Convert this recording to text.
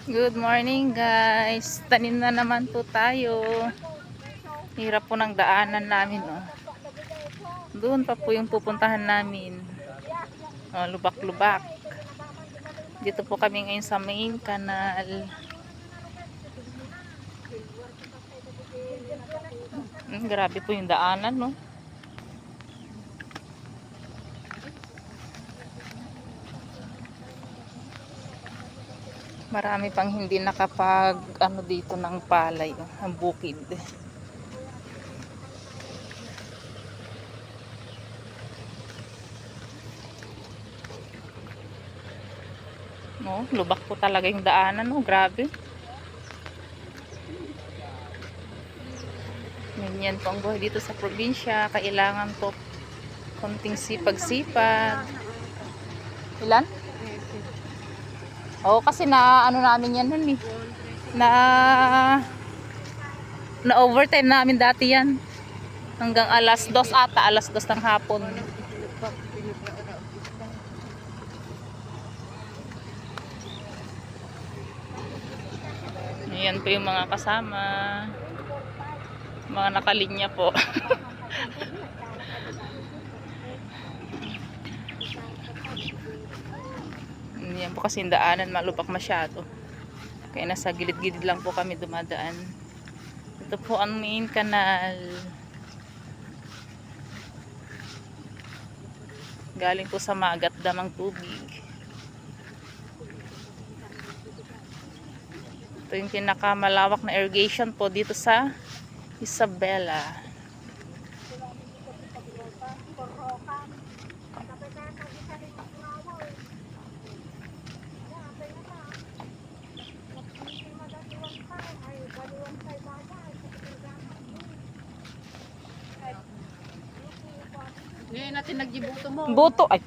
Good morning guys. Tanim na naman po tayo. Hirap po ng daanan namin. Oh. Doon pa po yung pupuntahan namin. Oh, lubak-lubak. Dito po kami ngayon sa main canal. Grabe po yung daanan, no? Marami pang hindi nakapag ano dito ng palay, oh, ang bukid. No, lubak po talaga yung daanan, no? Grabe. Ganyan po ang buhay dito sa probinsya. Kailangan po konting sipag-sipag. Ilan? Oo, kasi na ano namin yan nun eh. Na overtime namin dati yan. Hanggang alas 2 ata, alas 2 ng hapon. Ayan po yung mga kasama. Mga nakalinya po. Yan po kasi yung daanan, malubak masyado. Kaya nasa gilid-gilid lang po kami dumadaan. Ito po ang main canal. Galing po sa magat damang tubig. Ito yung pinakamalawak na irrigation po dito sa Isabela. Ngayon natin nagjibuto mo. Boto ay